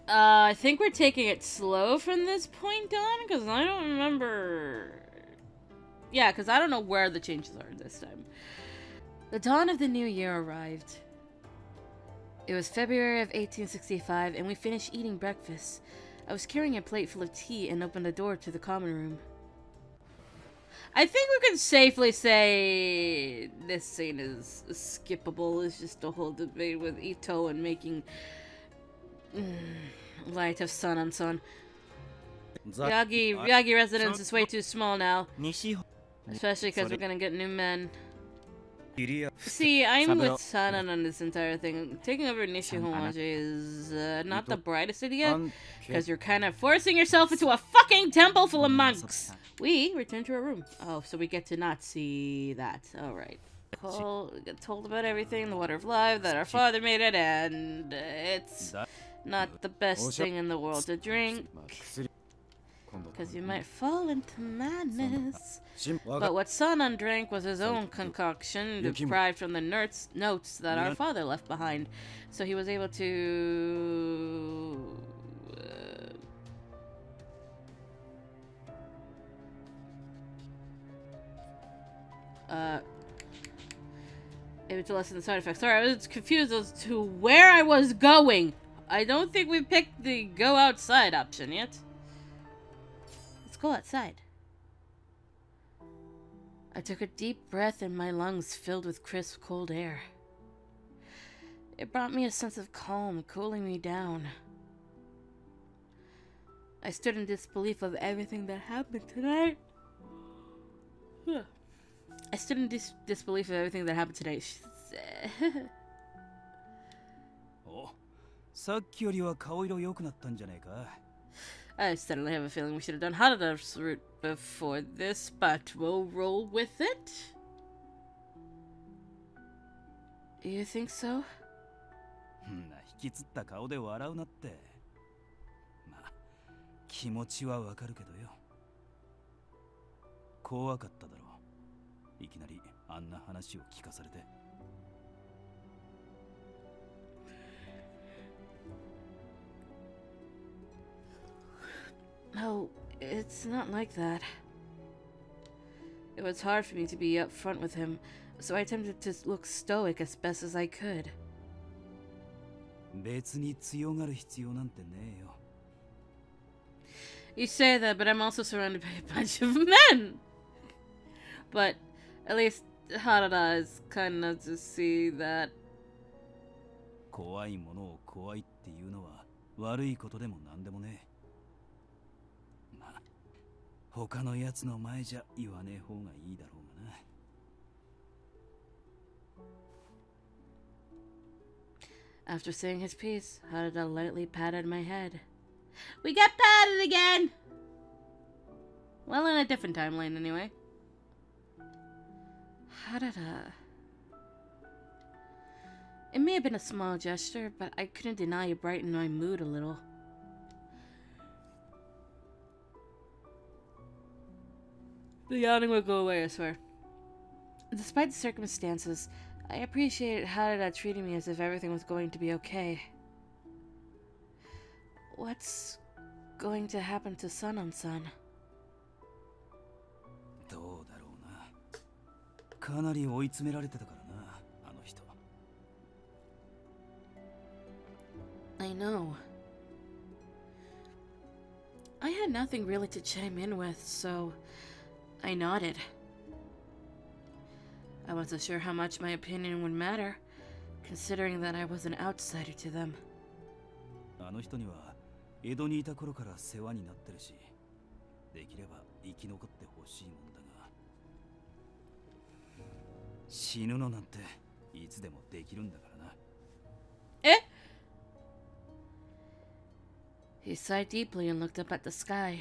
I think we're taking it slow from this point on, because I don't remember... Yeah, because I don't know where the changes are this time. The dawn of the new year arrived. It was February of 1865, and we finished eating breakfast. I was carrying a plate full of tea and opened the door to the common room. I think we can safely say this scene is skippable. It's just a whole debate with Ito and making light of Sun on Sun. Yagi residence is way too small now. Especially because we're gonna get new men. See, I'm with Sanan on this entire thing. Taking over Nishihomaji is not the brightest idea, because you're kind of forcing yourself into a fucking temple full of monks. We return to our room. Oh, so we get to not see that. Alright. We get told about everything, the water of life, that our father made it, and it's not the best thing in the world to drink. Because you might fall into madness. But what Sanan drank was his own concoction, deprived from the notes that our father left behind. So he was able to... able to lessen the side effects. Sorry, I was confused as to where I was going. I don't think we picked the go outside option yet. Let's go outside. I took a deep breath and my lungs filled with crisp, cold air. It brought me a sense of calm, cooling me down. I stood in disbelief of everything that happened tonight. I stood in disbelief of everything that happened today. I suddenly have a feeling we should have done Harada's route before this, but we'll roll with it. You think so? No, it's not like that. It was hard for me to be up front with him, so I attempted to look stoic as best as I could. You say that, but I'm also surrounded by a bunch of men! But at least Harada is kind enough to see that. After saying his piece, Harada lightly patted my head. We got patted again! Well, in a different timeline anyway. Harada... It may have been a small gesture, but I couldn't deny it brightened my mood a little. The yawning will go away, I swear. Despite the circumstances, I appreciated Harada treating me as if everything was going to be okay. What's going to happen to Sun-on-Sun? I know. I had nothing really to chime in with, so I nodded. I wasn't sure how much my opinion would matter, considering that I was an outsider to them. Eh? He sighed deeply and looked up at the sky.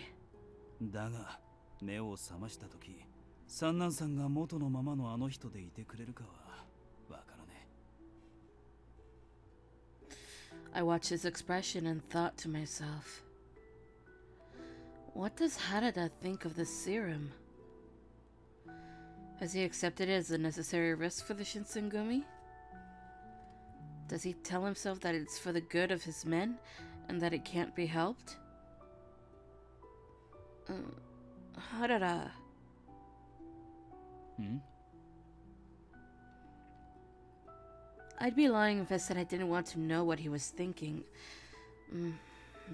I watched his expression and thought to myself, what does Harada think of this serum? Has he accepted it as a necessary risk for the Shinsengumi? Does he tell himself that it's for the good of his men And that it can't be helped? Harada. I'd be lying if I said I didn't want to know what he was thinking.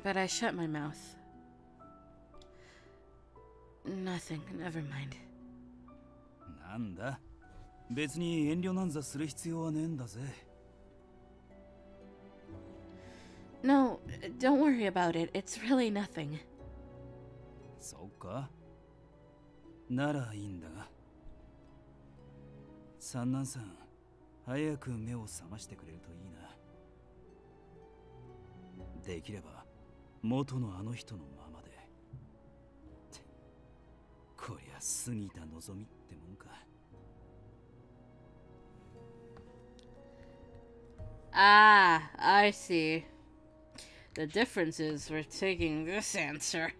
But I shut my mouth. Nothing, never mind. なんだ別に遠慮なんざする必要はねえんだぜ No, don't worry about it. It's really nothing. そうかならいいんだが三男さん早く目を覚ましてくれるといいなできれば元のあの人のままでこりゃ過ぎた望みってもんか Ah, I see. The difference is we're taking this answer.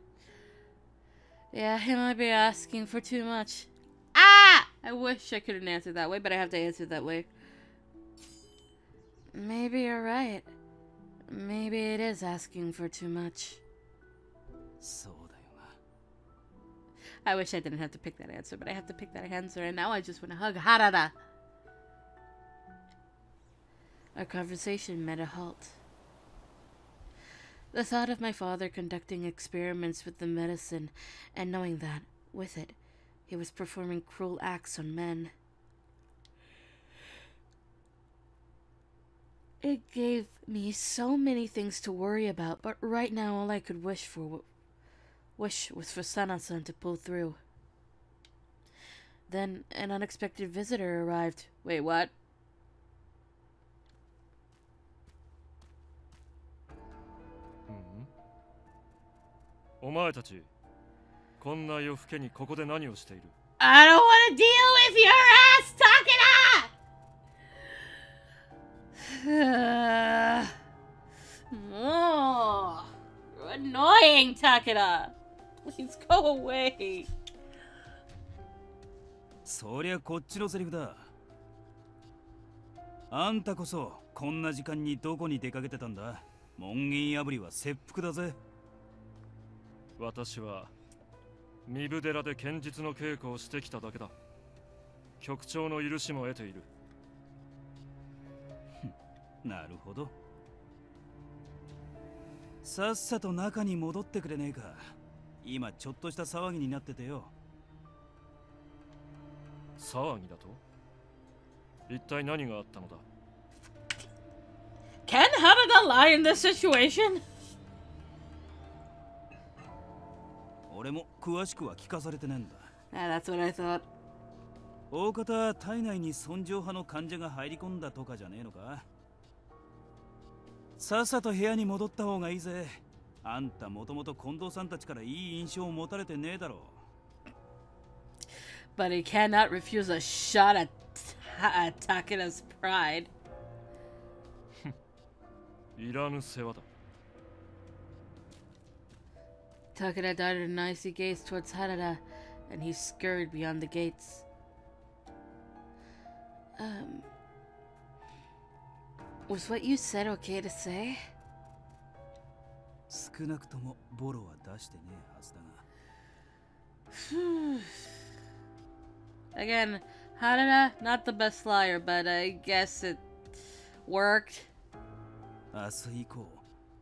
Yeah, he might be asking for too much. Ah! I wish I couldn't answer that way, but I have to answer that way. Maybe you're right. Maybe it is asking for too much. I wish I didn't have to pick that answer, but I have to pick that answer, and now I just want to hug Harada. Our conversation met a halt. The thought of my father conducting experiments with the medicine, and knowing that, with it, he was performing cruel acts on men. It gave me so many things to worry about, but right now all I could wish was for Sana-san to pull through. Then an unexpected visitor arrived. Wait, what? I don't want to deal with your ass, Takeda! Oh, you're annoying, Takeda! Please go away. そりゃこっちのセリフだ。あんたこそこんな時間にどこに出かけてたんだ。門限破りは切腹だぜ。私は身分寺で剣術の稽古をしてきただけだ。局長の許しも得ている。なるほど。さっさと中に戻ってくれねえか。今ちょっとした騒ぎになっててよ。騒ぎだと？一体何があったのだ？ Can Harada lie in this situation? 俺も詳しくは聞かされてねえんだ。That's what I thought. 大方体内に尊攘派の患者が入り込んだとかじゃねえのか。さっさと部屋に戻った方がいいぜ。あんたもともと近藤さんたちからいい印象を持たれてねえだろう。But he cannot refuse a shot at Takeda's pride. いらぬ世話だ。Takeda darted an icy gaze towards Harada, and he scurried beyond the gates. Was what you said okay to say? 少なくともボロは出してねえはずだが。Again, Harada, not the best liar, but I guess it worked. 明日以降、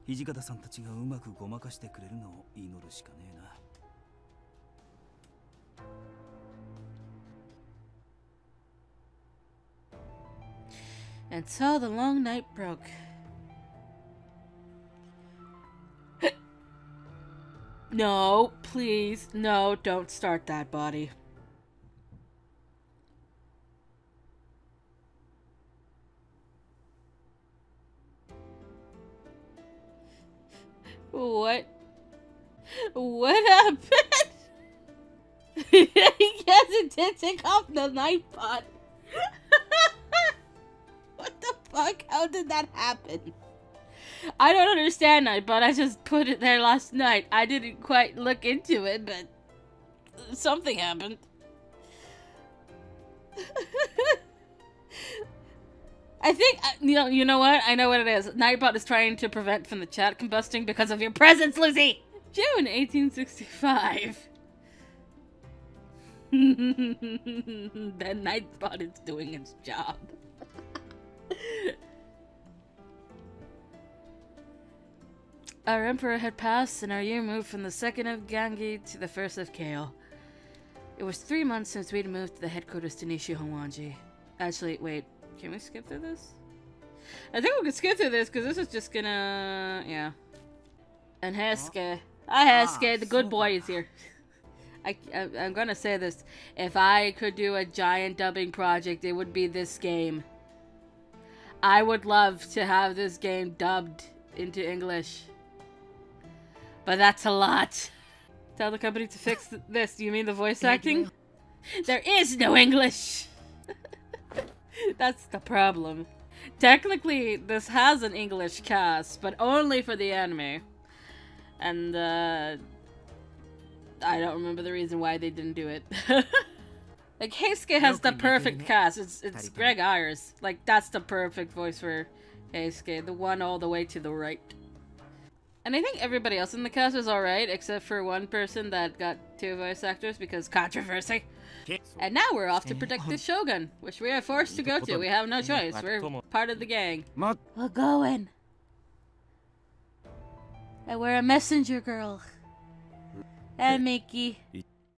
土方さんたちがうまくごまかしてくれるのを祈るしかねえな。And so the long night broke. No, please, no, don't start that, body. What? What happened? He did take off the night pot. What the fuck? How did that happen? I don't understand Nightbot. I just put it there last night. I didn't quite look into it, but something happened. I think, you know what? I know what it is. Nightbot is trying to prevent from the chat combusting because of your presence, Lucy! June 1865. The Nightbot is doing its job. Our emperor had passed, and our year moved from the 2nd of Gangi to the 1st of Kale. It was 3 months since we'd moved to the headquarters to Nishihonwanji. Actually, wait. Can we skip through this? I think we can skip through this, because this is just gonna... yeah. And Hesuke. Hi, Hesuke. The good boy is here. I'm gonna say this. If I could do a giant dubbing project, it would be this game. I would love to have this game dubbed into English. But that's a lot. Tell the company to fix this. Do you mean the voice acting? There is no English! That's the problem. Technically, this has an English cast, but only for the anime. And, I don't remember the reason why they didn't do it. Like, Heisuke has the perfect cast. It's Greg Ayers. Like, that's the perfect voice for Heisuke. The one all the way to the right. And I think everybody else in the cast was alright, except for one person that got 2 voice actors because controversy. And now we're off to protect the Shogun, which we are forced to go to. We have no choice. We're part of the gang. We're going. And we're a messenger girl. And Mickey.